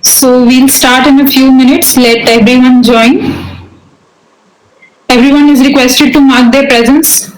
So we'll start in a few minutes. Let everyone join. Everyone is requested to mark their presence.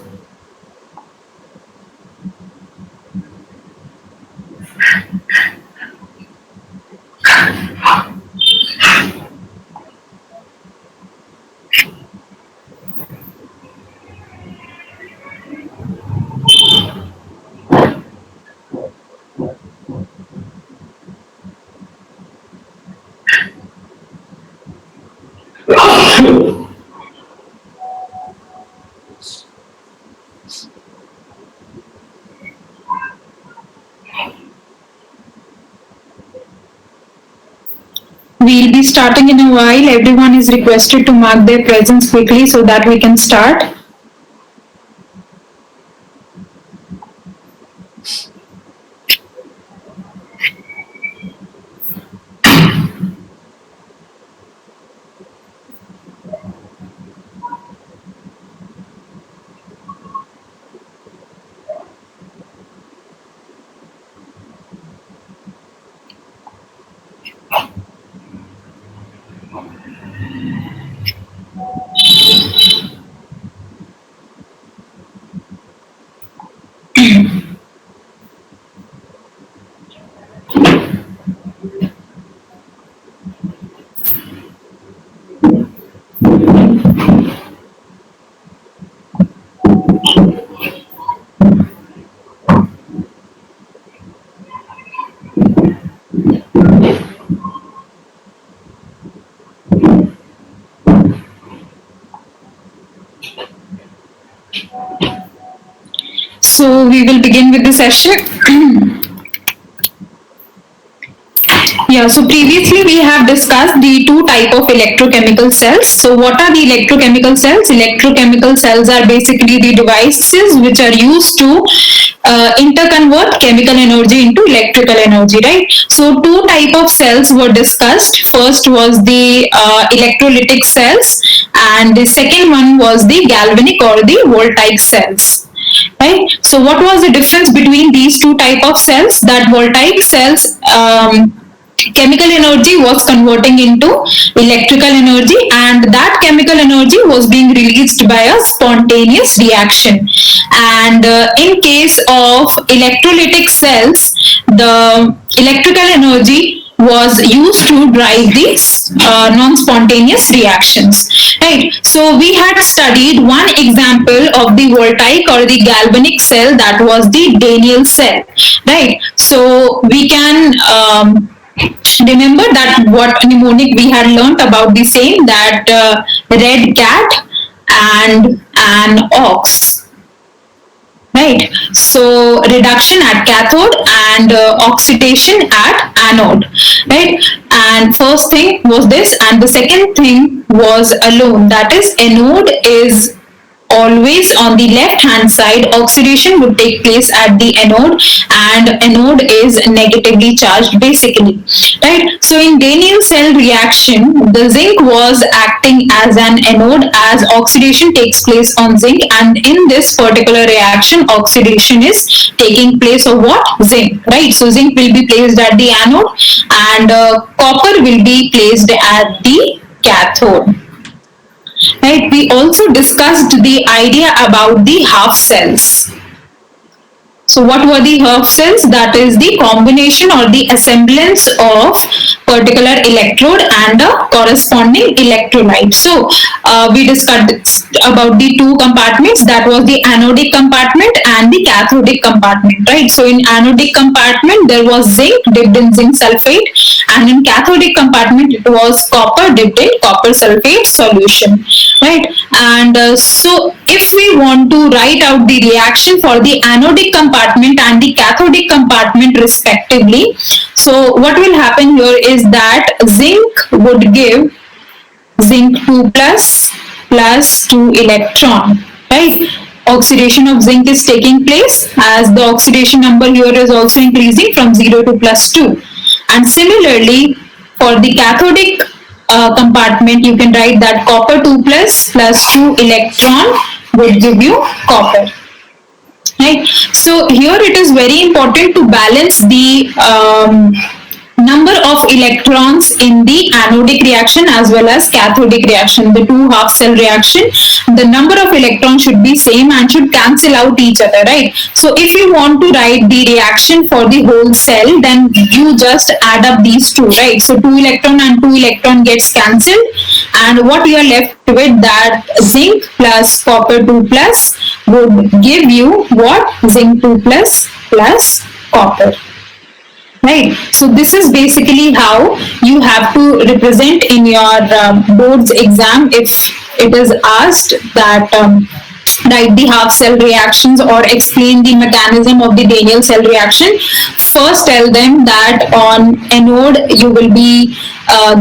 We'll be starting in a while. Everyone is requested to mark their presence quickly so that we can start. So we will begin with the session. Yeah, so previously we have discussed the two type of electrochemical cells. So what are the electrochemical cells? Electrochemical cells are basically the devices which are used to interconvert chemical energy into electrical energy, right? So two type of cells were discussed. First was the electrolytic cells, and the second one was the galvanic or the voltaic cells. Right. So what was the difference between these two type of cells? That voltaic cells, chemical energy was converting into electrical energy, and that chemical energy was being released by a spontaneous reaction. And in case of electrolytic cells, the electrical energy was used to drive these non-spontaneous reactions, right? So we had studied one example of the voltaic or the galvanic cell, that was the Daniell cell, right? So we can remember that what mnemonic we had learnt about the same, that red cat and an ox, right? So reduction at cathode and oxidation at anode, right? And first thing was this, and the second thing was alone, that is anode is always on the left hand side. Oxidation would take place at the anode, and anode is negatively charged basically, right? So in Daniell cell reaction, the zinc was acting as an anode as oxidation takes place on zinc, and in this particular reaction oxidation is taking place of what? Zinc, right? So zinc will be placed at the anode, and copper will be placed at the cathode. Right. We also discussed the idea about the half cells. So what were the half cells? That is the combination or the assemblance of particular electrode and a corresponding electrolyte. So we discussed about the two compartments, that was the anodic compartment and the cathodic compartment, right? So in anodic compartment there was zinc dipped in zinc sulfate, and in cathodic compartment it was copper dipped in copper sulfate solution, right? And so if we want to write out the reaction for the anodic compartment and the cathodic compartment respectively, so what will happen here is that zinc would give zinc 2 plus 2 electron, right? Oxidation of zinc is taking place, as the oxidation number here is also increasing from 0 to plus 2. And similarly for the cathodic compartment, you can write that copper 2 plus 2 electron would give you copper. right? So here it is very important to balance the number of electrons in the anodic reaction as well as cathodic reaction, the two half cell reaction. The number of electrons should be same and should cancel out each other, right? So if you want to write the reaction for the whole cell, then you just add up these two, right? So 2 electron and 2 electron gets cancelled, and what you are left with, that zinc plus copper 2 plus would give you what? Zinc 2 plus copper. Right. So this is basically how you have to represent in your board's exam if it is asked that write the half cell reactions or explain the mechanism of the Daniell cell reaction. First tell them that on anode you will be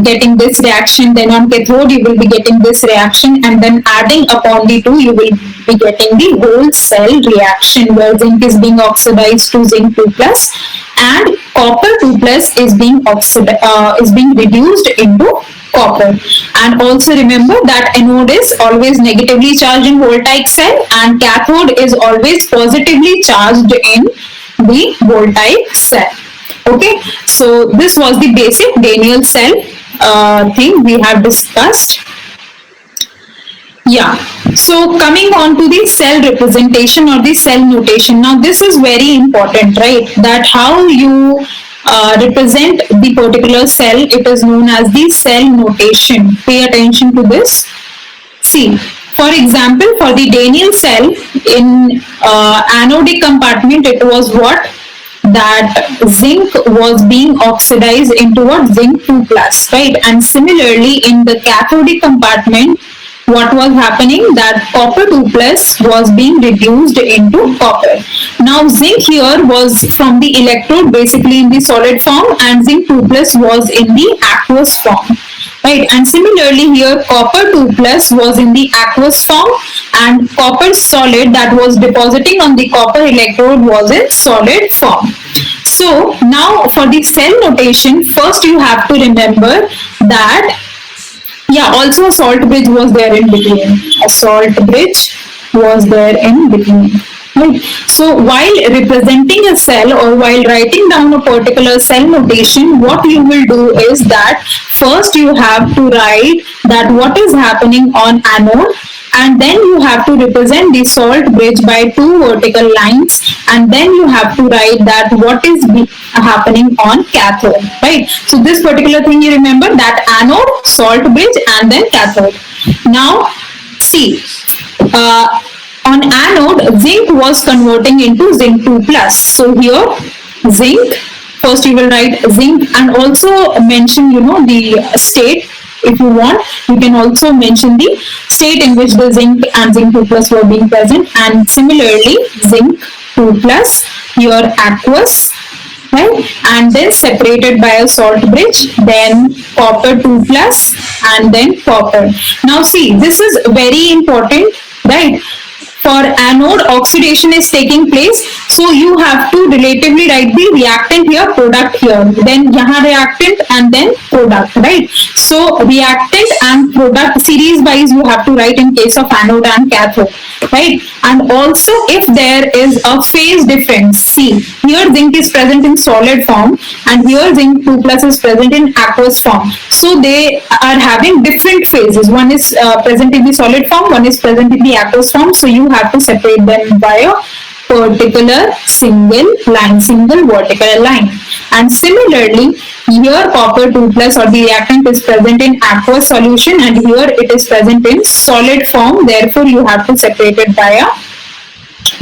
getting this reaction, then on cathode you will be getting this reaction, and then adding upon the two you will be getting the whole cell reaction where zinc is being oxidized to zinc 2 plus and copper 2 plus is being reduced into copper. And also remember that anode is always negatively charged in voltaic cell and cathode is always positively charged in the voltaic cell. Okay, so this was the basic Daniell cell thing we have discussed. Yeah, so coming on to the cell representation or the cell notation. Now this is very important, right? That how you represent the particular cell, it is known as the cell notation. Pay attention to this. See, for example, for the Daniell cell in anodic compartment, it was what? That zinc was being oxidized into what? Zinc 2 plus, right? And similarly in the cathodic compartment, what was happening? That copper 2 plus was being reduced into copper. Now zinc here was from the electrode basically in the solid form and zinc 2 plus was in the aqueous form. Right, and similarly here copper 2 plus was in the aqueous form and copper solid that was depositing on the copper electrode was in solid form. So now for the cell notation, first you have to remember that also a salt bridge was there in between. A salt bridge was there in between. Right. So while representing a cell or while writing down a particular cell notation, what you will do is that first you have to write that what is happening on anode, and then you have to represent the salt bridge by two vertical lines, and then you have to write that what is happening on cathode, right? So this particular thing you remember, that anode, salt bridge, and then cathode. Now see, on anode, zinc was converting into zinc 2 plus. So here, zinc, first you will write zinc and also mention, the state. If you want, you can also mention the state in which the zinc and zinc 2 plus were being present. And similarly, zinc 2 plus, here aqueous, right? And then separated by a salt bridge, then copper 2 plus, and then copper. Now see, this is very important, right? For anode, oxidation is taking place, so you have to relatively write the reactant here, product here, then yahan reactant and then product, right? So reactant and product series wise you have to write in case of anode and cathode, right? And also if there is a phase difference, see here zinc is present in solid form and here zinc 2 plus is present in aqueous form, so they are having different phases. One is present in the solid form, one is present in the aqueous form, so you have to separate them by a particular single vertical line. And similarly, here copper 2 plus or the reactant is present in aqueous solution and here it is present in solid form, therefore you have to separate it by a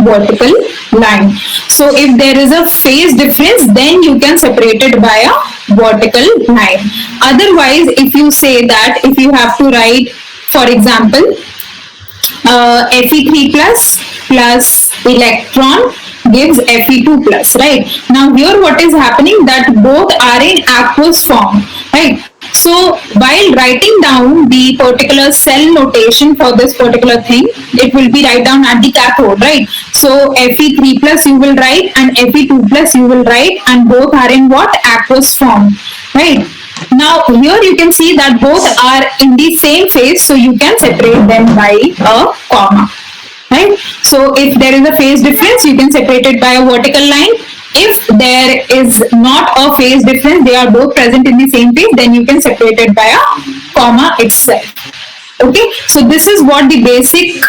vertical line. So if there is a phase difference, then you can separate it by a vertical line. Otherwise, if you say that if you have to write, for example, Fe3 plus electron gives Fe2 plus, right? Now here what is happening, that both are in aqueous form, right? So while writing down the particular cell notation for this particular thing, it will be write down at the cathode, right? So Fe3 plus you will write and Fe2 plus you will write, and both are in what? Aqueous form, right? Now here you can see that both are in the same phase, so you can separate them by a comma, right? So if there is a phase difference, you can separate it by a vertical line. If there is not a phase difference, they are both present in the same phase, then you can separate it by a comma itself. Okay, so this is what the basic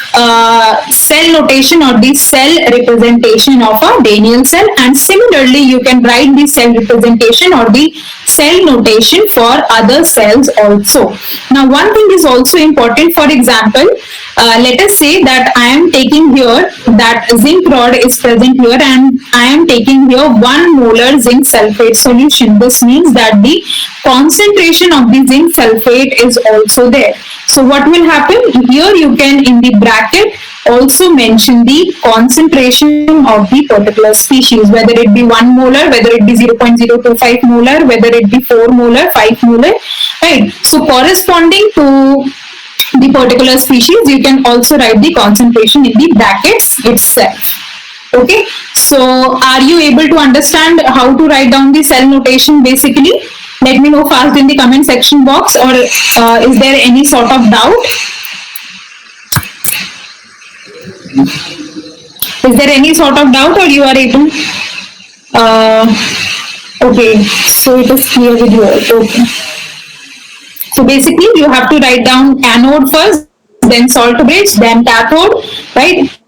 cell notation or the cell representation of a Daniell cell, and similarly you can write the cell representation or the cell notation for other cells also. Now one thing is also important. For example, let us say that I am taking here that zinc rod is present here, and I am taking here 1 molar zinc sulfate solution. This means that the concentration of the zinc sulfate is also there. So what will happen here? You can in the bracket also mention the concentration of the particular species, whether it be 1 molar, whether it be 0.025 molar, whether it be 4 molar, 5 molar, right? So corresponding to the particular species, you can also write the concentration in the brackets itself. Okay, so are you able to understand how to write down the cell notation basically? Let me know fast in the comment section box, or is there any sort of doubt? Is there any sort of doubt, or you are able? Okay, so it is clear with you. Okay. So basically, you have to write down anode first, then salt bridge, then cathode, right?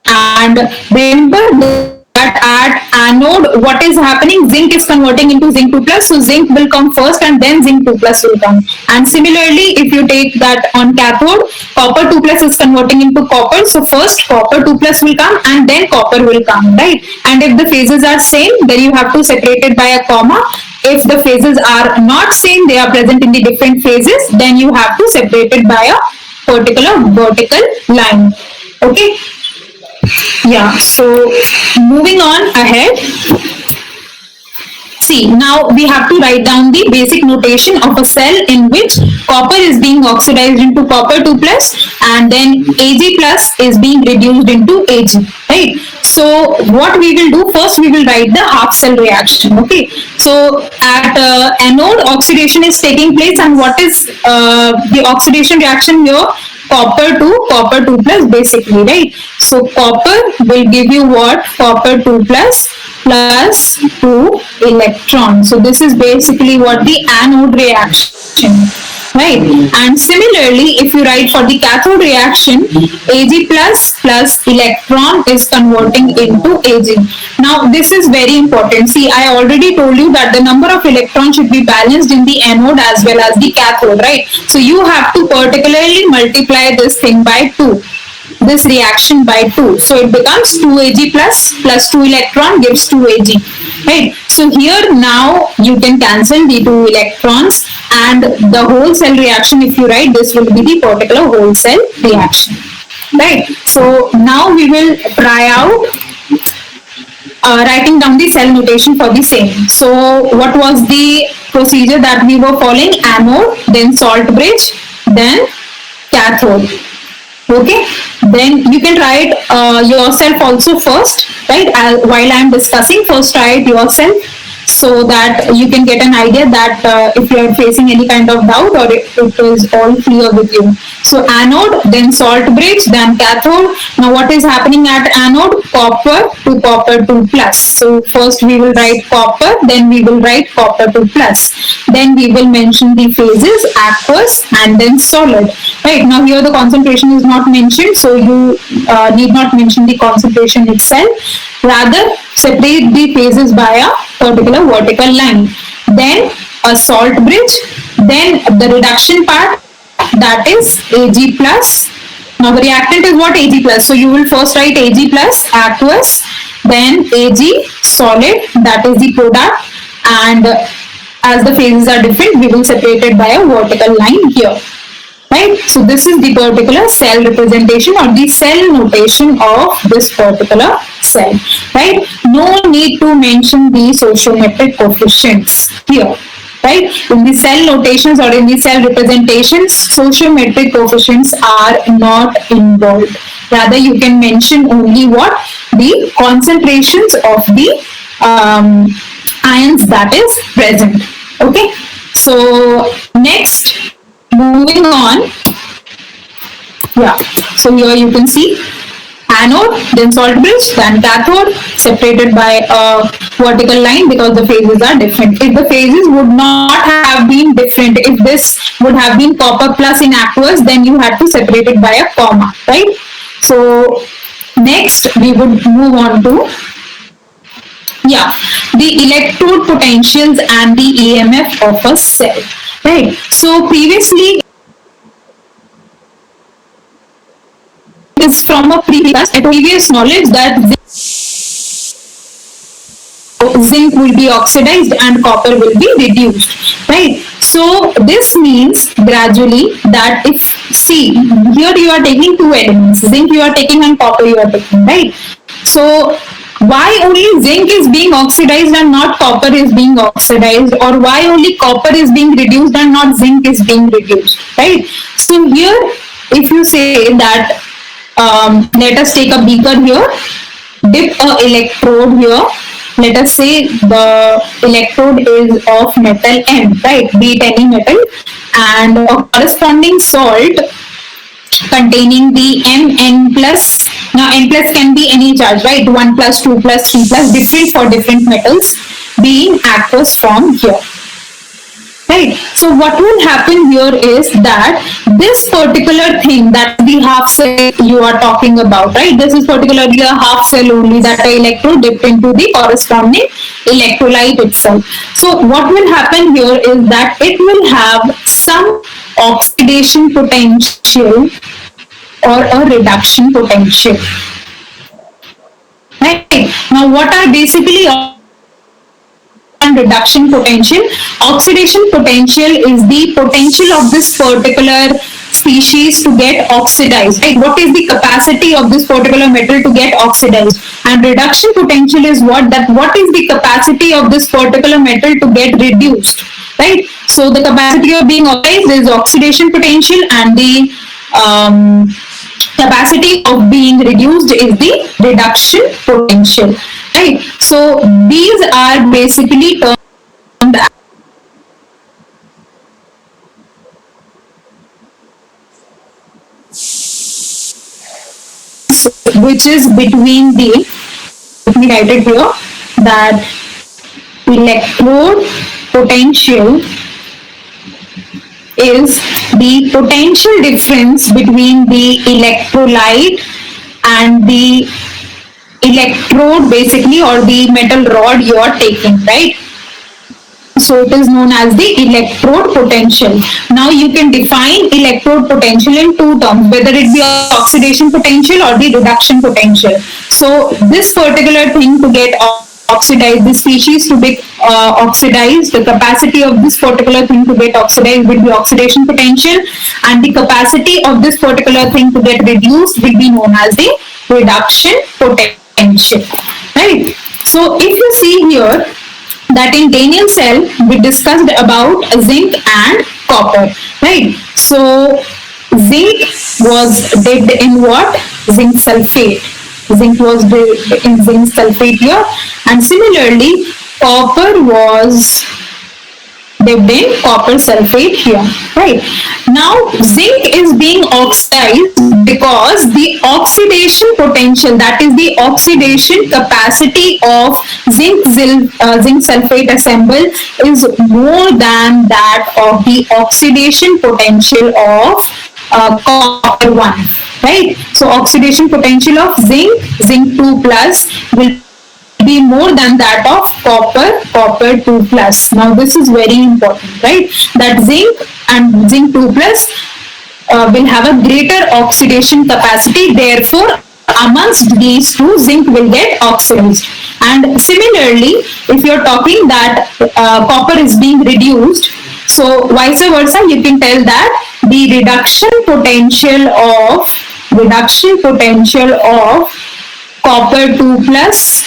And remember that at anode, what is happening? Zinc is converting into zinc 2 plus, so zinc will come first and then zinc 2 plus will come. And similarly, if you take that on cathode, copper 2 plus is converting into copper, so first copper 2 plus will come and then copper will come, right? And if the phases are same, then you have to separate it by a comma. If the phases are not same, they are present in the different phases, then you have to separate it by a particular vertical line. Okay. Yeah, so moving on ahead. See, now we have to write down the basic notation of a cell in which copper is being oxidized into copper 2 plus and then Ag plus is being reduced into Ag, right? So what we will do first, we will write the half cell reaction. Okay, so at anode, oxidation is taking place, and what is the oxidation reaction here? Copper to copper 2 plus basically, right? So copper will give you what? Copper 2 plus 2 electrons. So this is basically what the anode reaction, right? And similarly, if you write for the cathode reaction, Ag plus electron is converting into Ag. Now this is very important. See, I already told you that the number of electrons should be balanced in the anode as well as the cathode, right? So you have to particularly multiply this thing by 2. This reaction by 2. So it becomes 2Ag plus 2 electron gives 2Ag. Right. So here now you can cancel the 2 electrons, and the whole cell reaction, if you write, this will be the particular whole cell reaction. Right. So now we will try out writing down the cell notation for the same. So what was the procedure that we were following? Anode, then salt bridge, then cathode. Okay, then you can try it yourself also first, right? While I am discussing, first try it yourself, so that you can get an idea that if you are facing any kind of doubt, or it is all clear with you. So anode, then salt bridge, then cathode. Now what is happening at anode? Copper to copper 2 plus. So first we will write copper, then we will write copper 2 plus. Then we will mention the phases, aqueous and then solid. Right, now here the concentration is not mentioned, so you need not mention the concentration itself. Rather, separate the phases by a particular vertical line. Then a salt bridge, then the reduction part, that is Ag plus. Now the reactant is what? Ag plus. So you will first write Ag plus aqueous, then Ag solid, that is the product, and as the phases are different, we will separate it by a vertical line here. Right, so this is the particular cell representation or the cell notation of this particular cell. Right, no need to mention the stoichiometric coefficients here. Right, in the cell notations or in the cell representations, stoichiometric coefficients are not involved. Rather, you can mention only what? The concentrations of the ions that is present. Okay, so next, moving on. Yeah, so here you can see anode, then salt bridge, then cathode, separated by a vertical line because the phases are different. If the phases would not have been different, if this would have been copper plus in aqueous, then you had to separate it by a comma, right? So next we would move on to the electrode potentials and the EMF of a cell, right? So previously is from a previous knowledge that zinc will be oxidized and copper will be reduced, right? So this means gradually that if, see, here you are taking two elements, zinc you are taking and copper you are taking, right? So why only zinc is being oxidized and not copper is being oxidized, or why only copper is being reduced and not zinc is being reduced, right? So here if you say that let us take a beaker here, dip a electrode here, let us say the electrode is of metal M, right, be it any metal, and a corresponding salt containing the Mn plus. Now N plus can be any charge, right, 1 plus, 2 plus, 3 plus, different for different metals, being aqueous form here. Right. So what will happen here is that this particular thing, that the half cell you are talking about, right? This is particularly a half cell only, that the electrode dipped into the corresponding electrolyte itself. So what will happen here is that it will have some oxidation potential or a reduction potential. Right. Now what are basically and reduction potential? Oxidation potential is the potential of this particular species to get oxidized, right? What is the capacity of this particular metal to get oxidized? And reduction potential is what is the capacity of this particular metal to get reduced, right? So the capacity of being oxidized is oxidation potential, and the capacity of being reduced is the reduction potential, right? So these are basically termed which is between the, let me write it here, that electrode potential is the potential difference between the electrolyte and the electrode basically, or the metal rod you are taking, right? So it is known as the electrode potential. Now you can define electrode potential in two terms, whether it be oxidation potential or the reduction potential. So this particular thing to get oxidized, the species to be oxidized, the capacity of this particular thing to get oxidized will be oxidation potential, and the capacity of this particular thing to get reduced will be known as the reduction potential, right? So if you see here that in Daniell cell we discussed about zinc and copper, right? So zinc was dipped in what? Zinc sulfate. Zinc was dipped in zinc sulfate here, and similarly copper was dipped in copper sulfate here, right? Now zinc is being oxidized because the oxidation potential, that is the oxidation capacity of zinc sulfate assemble, is more than that of the oxidation potential of copper 1, right? So oxidation potential of zinc 2 plus will be more than that of copper 2 plus. Now this is very important, right? That zinc and zinc 2 plus will have a greater oxidation capacity, therefore amongst these two zinc will get oxidized. And similarly, if you're talking that copper is being reduced, so vice versa, you can tell that the reduction potential of copper 2 plus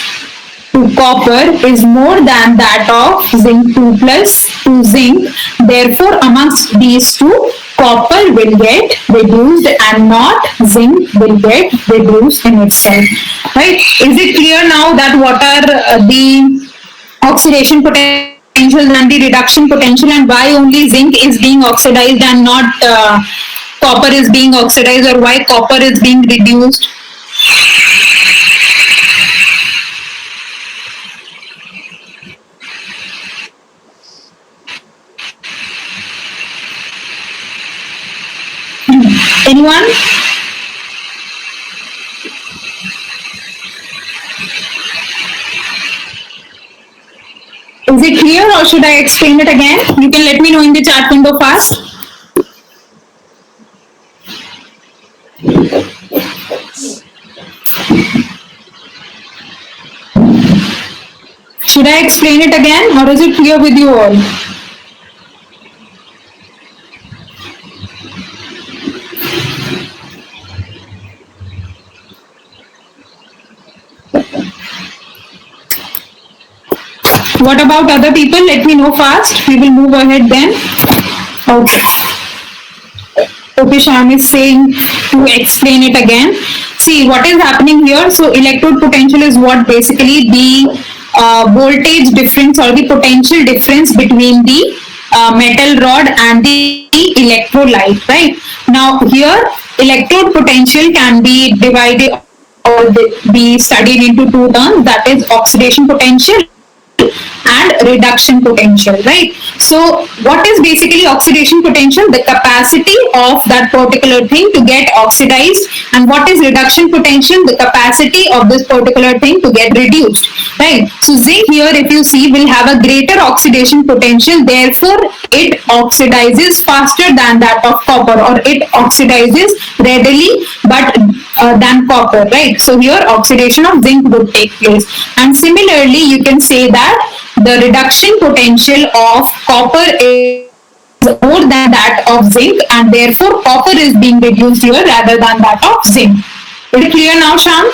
to copper is more than that of zinc 2 plus to zinc. Therefore, amongst these two, copper will get reduced and not zinc will get reduced in itself. Right? Is it clear now that what are the oxidation potentials and the reduction potential, and why only zinc is being oxidized and not copper is being oxidized, or why copper is being reduced? Anyone? Is it clear or should I explain it again? You can let me know in the chat window fast. Should I explain it again or is it clear with you all? What about other people? Let me know fast. We will move ahead then. Okay. Okay, Shyam is saying to explain it again. See what is happening here. So electrode potential is what basically the voltage difference or the potential difference between the metal rod and the electrolyte, right? Now here electrode potential can be divided or be studied into two terms, that is oxidation potential and reduction potential, right? So what is basically oxidation potential? The capacity of that particular thing to get oxidized. And what is reduction potential? The capacity of this particular thing to get reduced, right? So zinc here, if you see, will have a greater oxidation potential, therefore it oxidizes faster than that of copper, or it oxidizes readily but than copper, right? So here oxidation of zinc would take place. And similarly you can say that the reduction potential of copper is more than that of zinc, and therefore copper is being reduced here rather than that of zinc. Is it clear now, Shyam?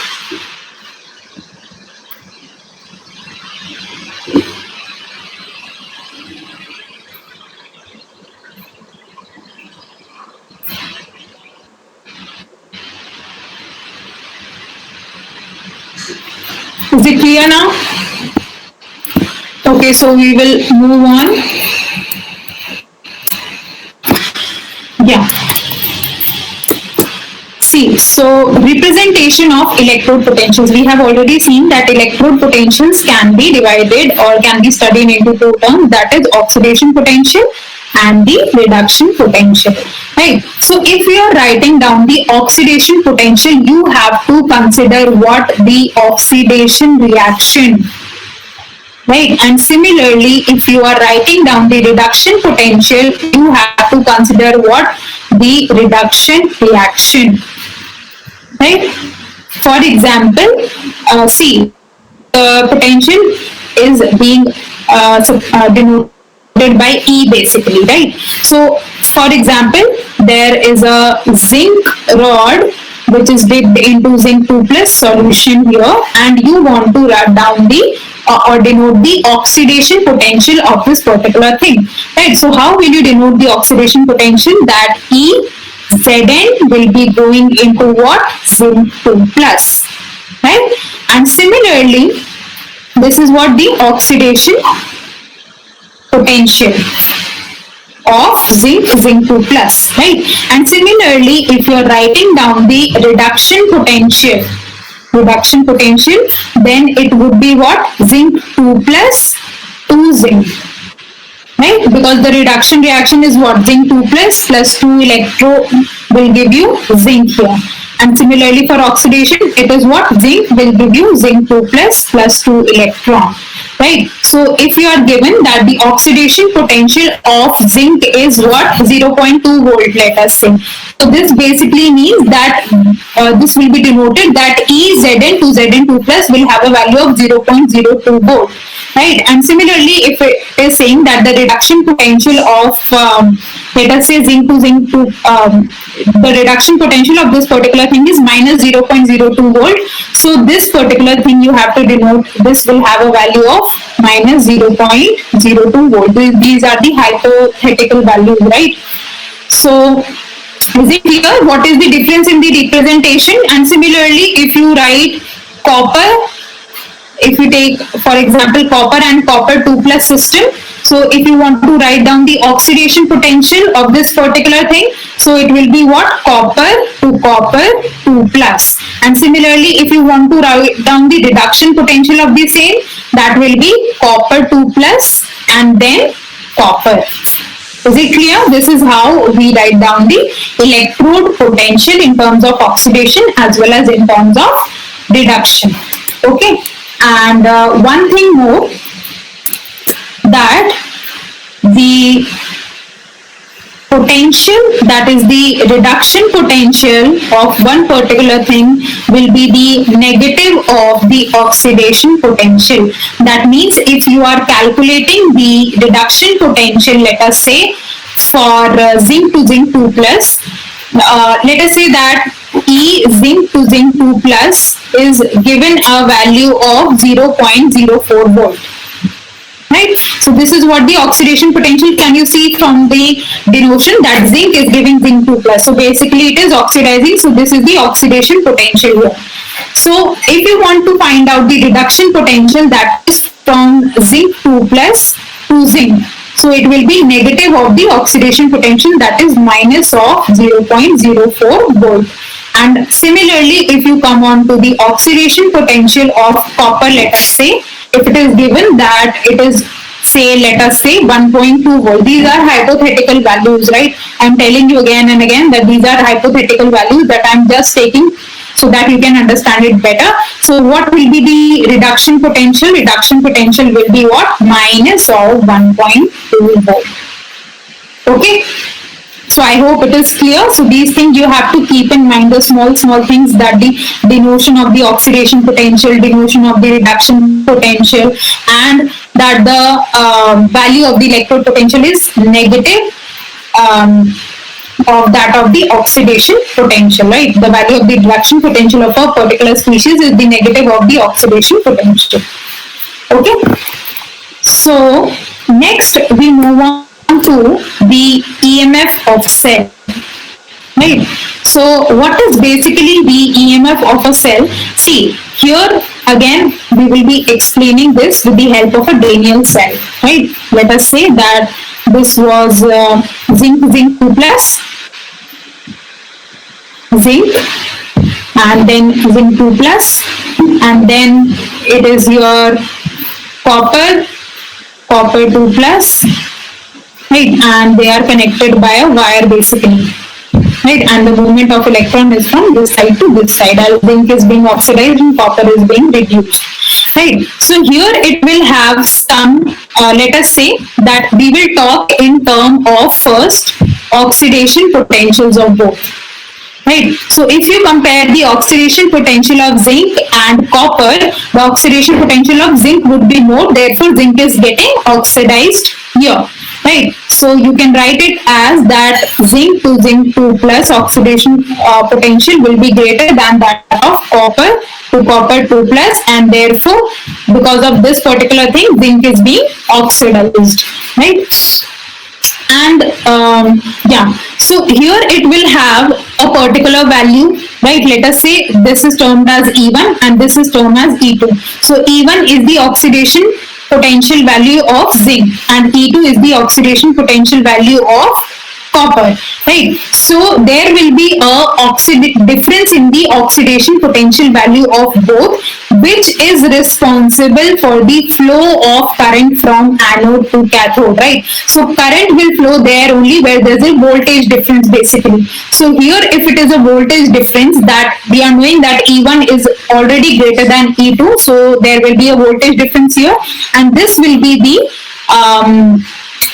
Is it clear now? Okay, so we will move on. Yeah. See, so representation of electrode potentials. We have already seen that electrode potentials can be divided or can be studied into two terms, that is oxidation potential and the reduction potential, right? So if you are writing down the oxidation potential, you have to consider what the oxidation reaction, right? And similarly, if you are writing down the reduction potential, you have to consider what the reduction reaction, right? For example, see, the potential is being denoted by E basically, right? So for example, there is a zinc rod which is dipped into zinc 2 plus solution here, and you want to write down the or denote the oxidation potential of this particular thing, right? So how will you denote the oxidation potential? That E Zn will be going into what? Zinc 2 plus, right? And similarly, this is what the oxidation potential of zinc 2 plus, right? And similarly, if you are writing down the reduction potential, then it would be what? Zinc 2 plus 2 zinc, right? Because the reduction reaction is what? Zinc 2 plus 2 electron will give you zinc here. And similarly for oxidation, it is what? Zinc will give you zinc 2 plus 2 electron, right? So if you are given that the oxidation potential of zinc is what? 0.2 volt, let us say. So this basically means that this will be denoted that EZn to Zn2 plus will have a value of 0.02 volt, right? And similarly, if it is saying that the reduction potential of let us say zinc to zinc 2, the reduction potential of this particular thing is minus 0.02 volt. So this particular thing you have to denote, this will have a value of minus 0.02 volt. These are the hypothetical values, right? So is it clear what is the difference in the representation? And similarly, if you write copper, if you take for example copper and copper 2 plus system, so if you want to write down the oxidation potential of this particular thing, so it will be what? Copper 2 plus. And similarly, if you want to write down the reduction potential of the same, that will be copper 2 plus and then copper, Is it clear? This is how we write down the electrode potential in terms of oxidation as well as in terms of reduction. Okay. And one thing more, that the potential, that is the reduction potential of one particular thing, will be the negative of the oxidation potential. That means if you are calculating the reduction potential, let us say for zinc to zinc 2 plus, let us say that E zinc to zinc 2 plus is given a value of 0.04 volt. Right? So this is what the oxidation potential, can you see from the denotation that zinc is giving zinc 2 plus. So basically it is oxidizing. So this is the oxidation potential here. So if you want to find out the reduction potential, that is from zinc 2 plus to zinc. So it will be negative of the oxidation potential, that is minus of 0.04 volt. And similarly, if you come on to the oxidation potential of copper, let us say, if it is given that it is, say, let us say 1.2 volt. These are hypothetical values, right? I'm telling you again and again that these are hypothetical values that I'm just taking so that you can understand it better. So what will be the reduction potential? Reduction potential will be what? Minus of 1.2 volt. Okay. So I hope it is clear. So these things you have to keep in mind, the small things, that the denotation of the oxidation potential, denotation of the reduction potential, and that the value of the electrode potential is negative of that of the oxidation potential, right? The value of the reduction potential of a particular species is the negative of the oxidation potential. Okay. So next we move on to the EMF of cell, right? So what is basically the EMF of a cell? See, here again we will be explaining this with the help of a Daniell cell, right? Let us say that this was zinc 2 plus, zinc, and then zinc 2 plus, and then it is your copper 2 plus, right? And they are connected by a wire basically, right? And the movement of electron is from this side to this side, as zinc is being oxidized and copper is being reduced, right? So here it will have some, let us say that we will talk in terms of first oxidation potentials of both. Right. So if you compare the oxidation potential of zinc and copper, the oxidation potential of zinc would be more, therefore zinc is getting oxidized here. Right. So you can write it as that zinc to zinc 2 plus oxidation potential will be greater than that of copper to copper 2 plus, and therefore because of this particular thing zinc is being oxidized. Right. And yeah, so here it will have a particular value, right? Let us say this is termed as E1 and this is termed as E2. So E1 is the oxidation potential value of zinc and E2 is the oxidation potential value of copper, right? So there will be a difference in the oxidation potential value of both, which is responsible for the flow of current from anode to cathode, right? So current will flow there only where there is a voltage difference basically. So here if it is a voltage difference, that we are knowing that E1 is already greater than E2, so there will be a voltage difference here, and this will be the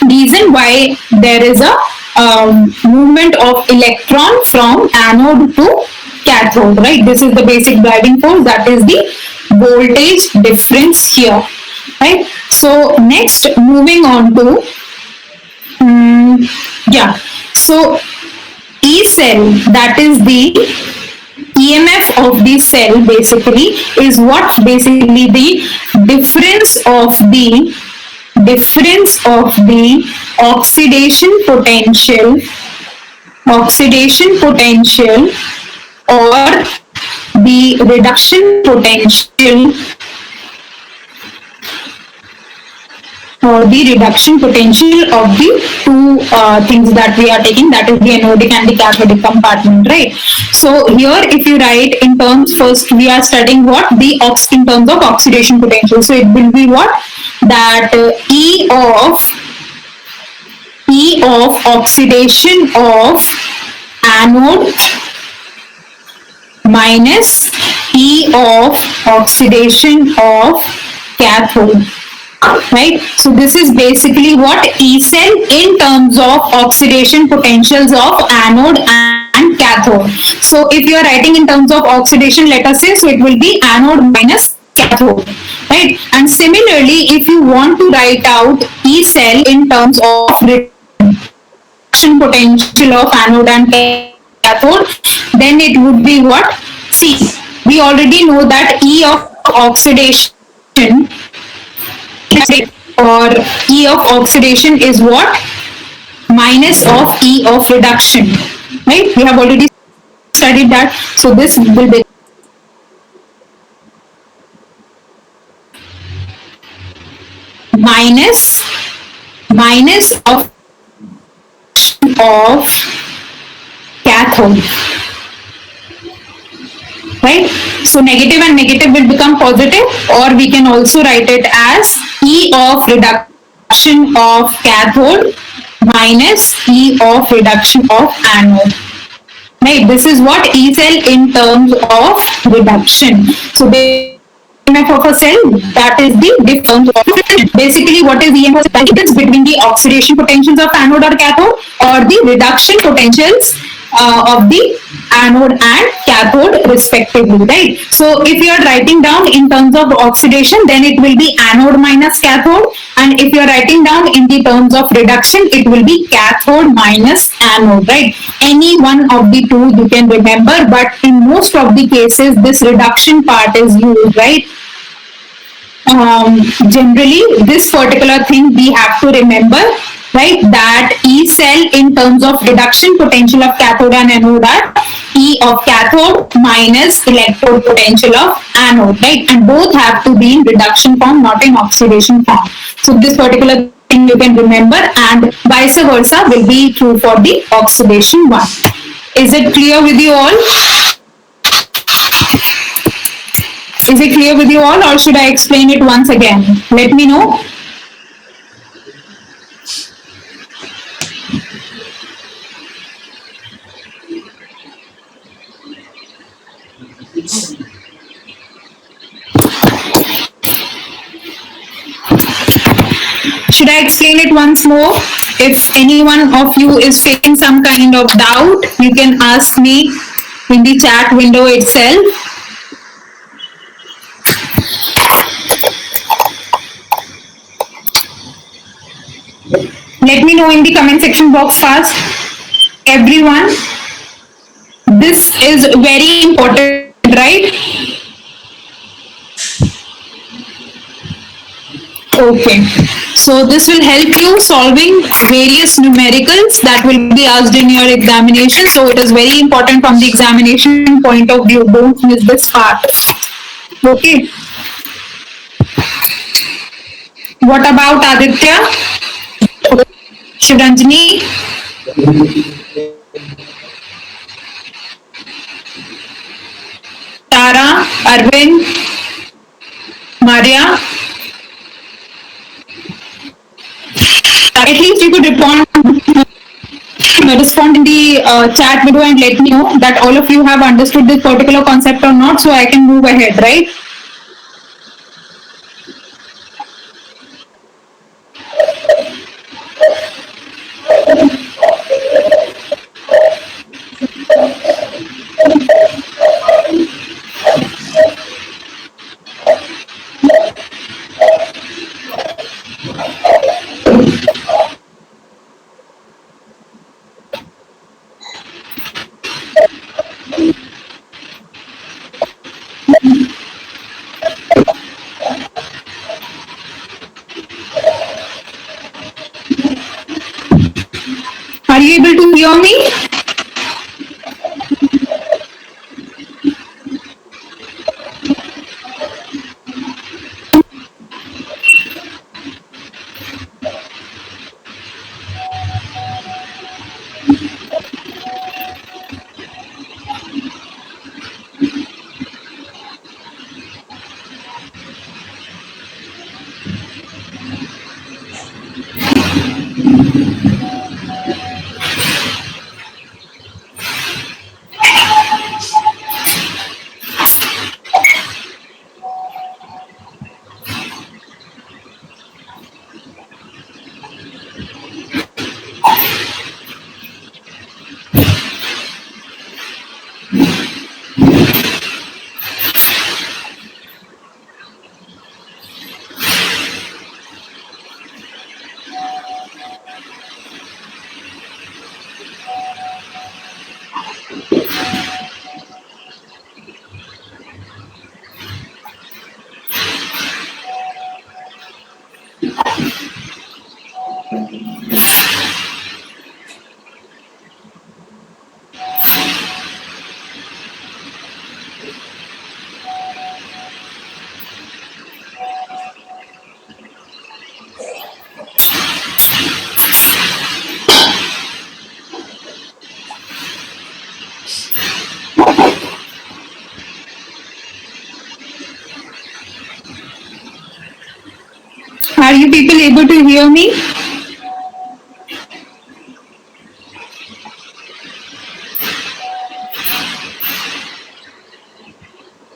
reason why there is a movement of electron from anode to cathode, right? This is the basic driving force, that is the voltage difference here, right? So next, moving on to yeah, so E cell, that is the EMF of the cell basically is what? Basically the difference of the oxidation potential or the reduction potential of the two things that we are taking, that is the anodic and the cathodic compartment, right? So here if you write in terms, first we are studying what? The in terms of oxidation potential. So it will be what? That E E of oxidation of anode minus E of oxidation of cathode. Right, so this is basically what E cell in terms of oxidation potentials of anode and cathode. So if you are writing in terms of oxidation, let us say, so it will be anode minus cathode, right? And similarly, if you want to write out E cell in terms of reduction potential of anode and cathode, then it would be what? See, we already know that E of oxidation or E of oxidation is what? Minus of E of reduction, right? We have already studied that. So this will be minus of cathode, right? So negative and negative will become positive, or we can also write it as E of reduction of cathode minus E of reduction of anode. Right, this is what E cell in terms of reduction. So EMF of a cell, that is the difference of basically what is EMF? The difference between the oxidation potentials of anode or cathode, or the reduction potentials of the anode and cathode respectively, right? So if you are writing down in terms of oxidation, then it will be anode minus cathode, and if you are writing down in the terms of reduction, it will be cathode minus anode, right? Any one of the two you can remember, but in most of the cases this reduction part is used, right? Generally this particular thing we have to remember, right, that E cell in terms of reduction potential of cathode and anode are E of cathode minus electrode potential of anode, right, and both have to be in reduction form, not in oxidation form. So this particular thing you can remember, and vice versa will be true for the oxidation one. Is it clear with you all? Is it clear with you all, or should I explain it once again? Let me know. Should I explain it once more? If any one of you is facing some kind of doubt, you can ask me in the chat window itself. Let me know in the comment section box fast. Everyone, this is very important, right? Okay, so this will help you solving various numericals that will be asked in your examination. So it is very important from the examination point of view. Don't miss this part. Okay. What about Aditya? Shivanjani? Tara? Arvind? Maria? At least you could respond in the chat video and let me know that all of you have understood this particular concept or not, so I can move ahead, right? Are you people able to hear me?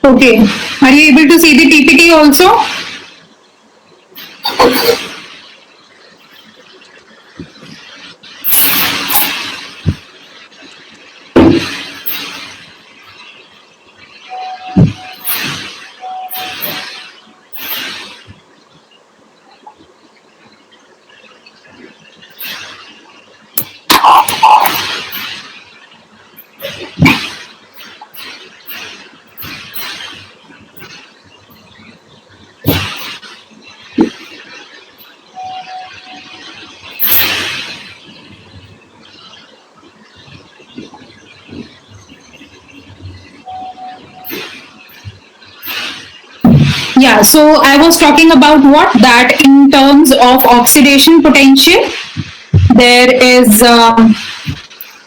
Okay. Are you able to see the PPT also? Yeah, so I was talking about what? That in terms of oxidation potential, there is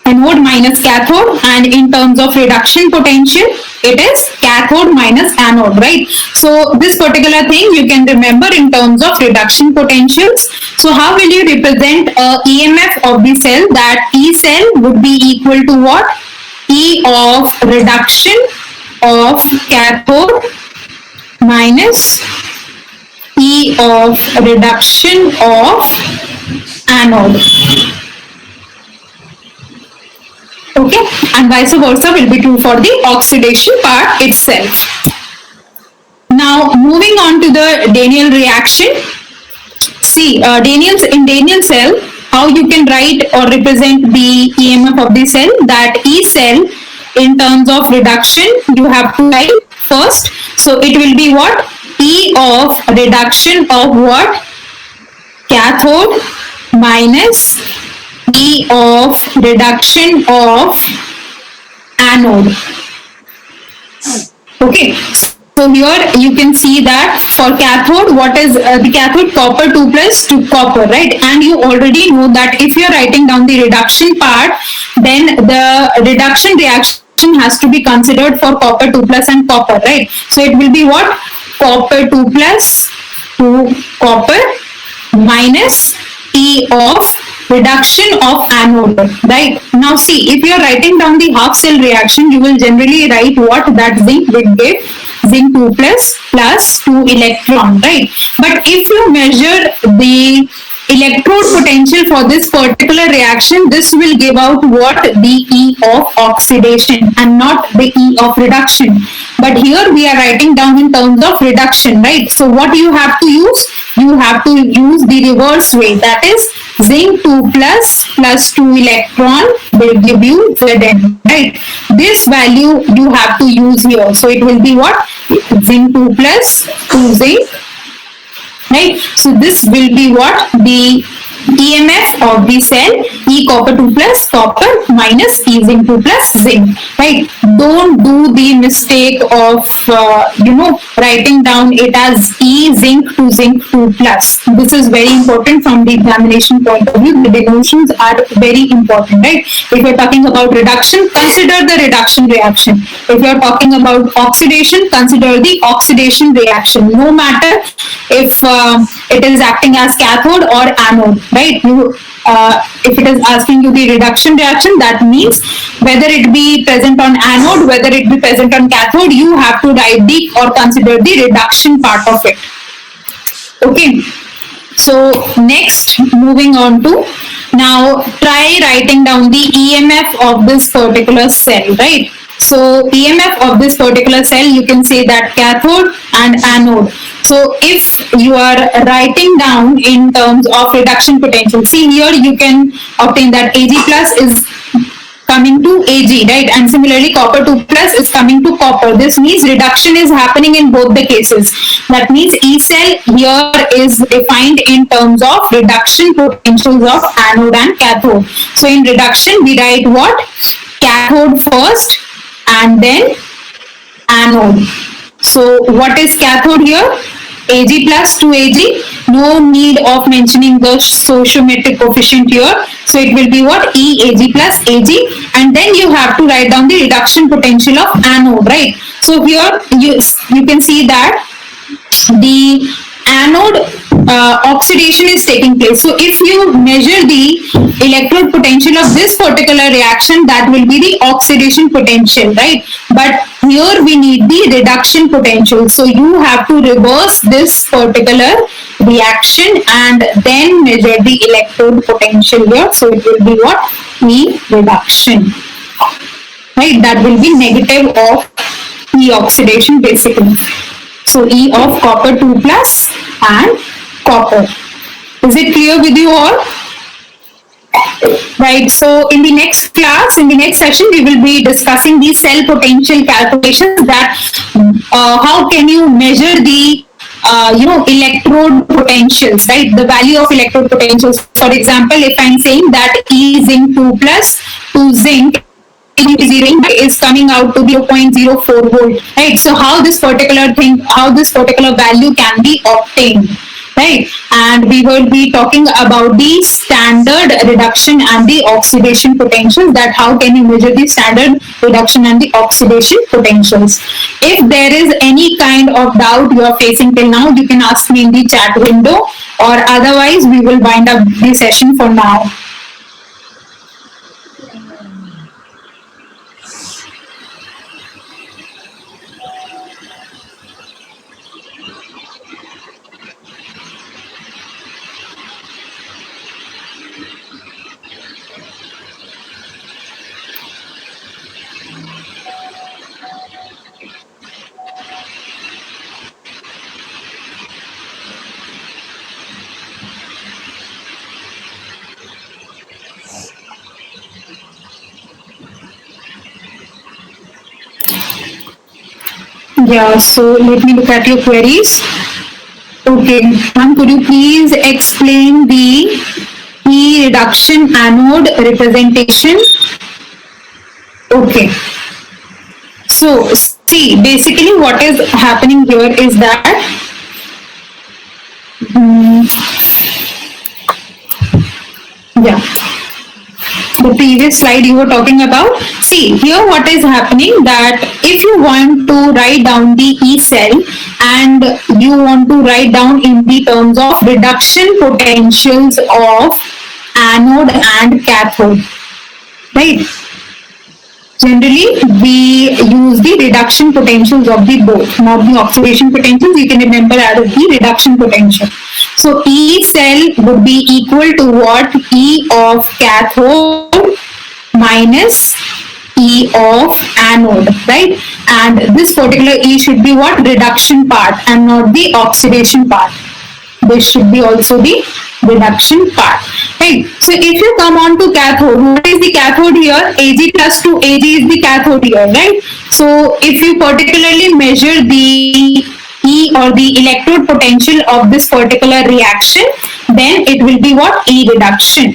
anode minus cathode, and in terms of reduction potential, it is cathode minus anode, right? So this particular thing you can remember in terms of reduction potentials. So how will you represent EMF of the cell? That E cell would be equal to what? E of reduction of cathode minus E of reduction of anode. Okay, and vice versa will be true for the oxidation part itself. Now moving on to the Daniell reaction. See, in Daniell cell, how you can write or represent the EMF of the cell? That E cell in terms of reduction, you have to write first. So it will be what? E of reduction of what? Cathode minus E of reduction of anode. Okay. So here you can see that for cathode, what is the cathode? Copper 2 plus to copper, right? And you already know that if you are writing down the reduction part, then the reduction reaction has to be considered for copper 2 plus and copper, right? So it will be what? Copper 2 plus to copper minus E of reduction of anode, right? Now see, if you are writing down the half cell reaction, you will generally write what? That zinc will give zinc 2 plus 2 electron, right? But if you measure the electrode potential for this particular reaction, this will give out what? The E of oxidation and not the E of reduction. But here we are writing down in terms of reduction, right? So what you have to use? You have to use the reverse way, that is zinc 2 plus 2 electron will give you Zn, right? This value you have to use here. So it will be what? Zinc 2 plus 2 zinc, right? So this will be what? The EMF of the cell, E copper 2 plus copper minus E zinc 2 plus zinc, right? Don't do the mistake of, writing down it as E zinc to zinc 2 plus. This is very important from the examination point of view. The denotions are very important, right? If you're talking about reduction, consider the reduction reaction. If you're talking about oxidation, consider the oxidation reaction. No matter if it is acting as cathode or anode, right? If it is asking you the reduction reaction, that means whether it be present on anode, whether it be present on cathode, you have to write the or consider the reduction part of it. Okay. So next, moving on to, now try writing down the EMF of this particular cell, right? So EMF of this particular cell, you can say that cathode and anode. So if you are writing down in terms of reduction potential, see here you can obtain that Ag plus is coming to Ag, right? And similarly copper 2 plus is coming to copper. This means reduction is happening in both the cases. That means E cell here is defined in terms of reduction potentials of anode and cathode. So in reduction we write what? Cathode first and then anode. So what is cathode here? Ag plus to Ag. no need of mentioning the stoichiometric coefficient here. So it will be what? EAg plus Ag, and then you have to write down the reduction potential of anode, right? So here you can see that the anode oxidation is taking place. So if you measure the electrode potential of this particular reaction, that will be the oxidation potential, right? But here we need the reduction potential. So you have to reverse this particular reaction and then measure the electrode potential here. So it will be what? E reduction, right? That will be negative of E oxidation basically. So E of copper 2 plus and copper. Is it clear with you all? Right. So in the next class, in the next session, we will be discussing the cell potential calculations, that how can you measure the electrode potentials, right? The value of electrode potentials. For example, if I'm saying that E zinc 2 plus 2 zinc is coming out to be 0.04 volt, right? So how this particular value can be obtained, right? And we will be talking about the standard reduction and the oxidation potentials, that how can you measure the standard reduction and the oxidation potentials. If there is any kind of doubt you are facing till now, you can ask me in the chat window, or otherwise we will wind up the session for now. Yeah, so let me look at your queries. Okay, ma'am, could you please explain the E reduction anode representation? Okay. So, see, basically what is happening here is that the previous slide you were talking about. See, here what is happening, that if you want to write down the E cell and you want to write down in the terms of reduction potentials of anode and cathode, right? Generally, we use the reduction potentials of the both, not the oxidation potentials. You can remember as the reduction potential. So E cell would be equal to what? E of cathode minus E of anode, right? And this particular E should be what? Reduction part and not the oxidation part. This should be also the reduction part, right? So if you come on to cathode, what is the cathode here? Ag plus 2 Ag is the cathode here, right? So if you particularly measure the E or the electrode potential of this particular reaction, then it will be what? E reduction.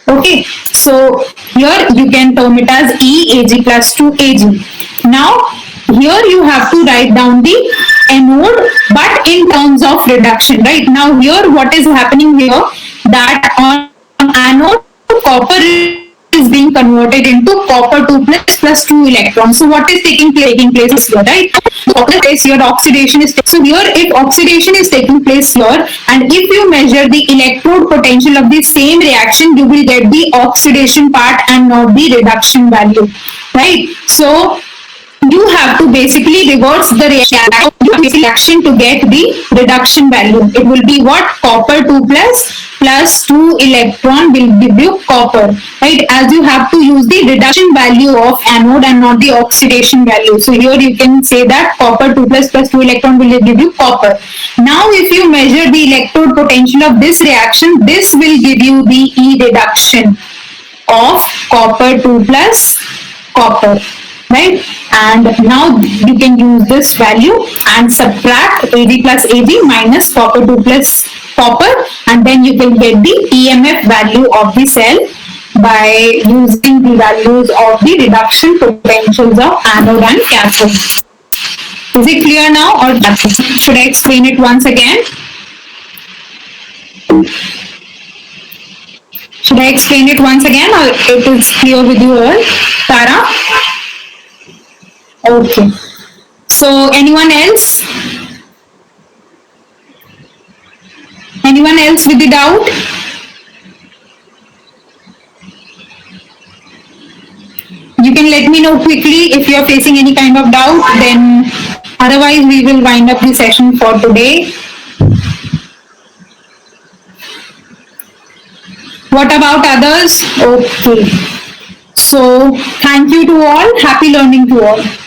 Okay, so here you can term it as E Ag plus 2 Ag. Now here you have to write down the anode, but in terms of reduction, right? Now here what is happening here, that on anode copper is being converted into copper 2 plus 2 electrons. So what is taking place here, right? Copper is here, oxidation is taking. So here if oxidation is taking place here, and if you measure the electrode potential of the same reaction, you will get the oxidation part and not the reduction value, right? So you have to basically reverse the reaction to get the reduction value. It will be what? Copper 2 plus 2 electron will give you copper, right? As you have to use the reduction value of anode and not the oxidation value. So here you can say that copper 2 plus 2 electron will give you copper. Now if you measure the electrode potential of this reaction, this will give you the E reduction of copper 2 plus copper, right? And now you can use this value and subtract Ag plus Ag minus copper 2 plus copper, and then you can get the EMF value of the cell by using the values of the reduction potentials of anode and cathode. Is it clear now, or should I explain it once again? Should I explain it once again or it is clear with you all? Tara? Okay. So anyone else? Anyone else with the doubt? You can let me know quickly if you are facing any kind of doubt, then otherwise we will wind up the session for today. What about others? Okay. So thank you to all. Happy learning to all.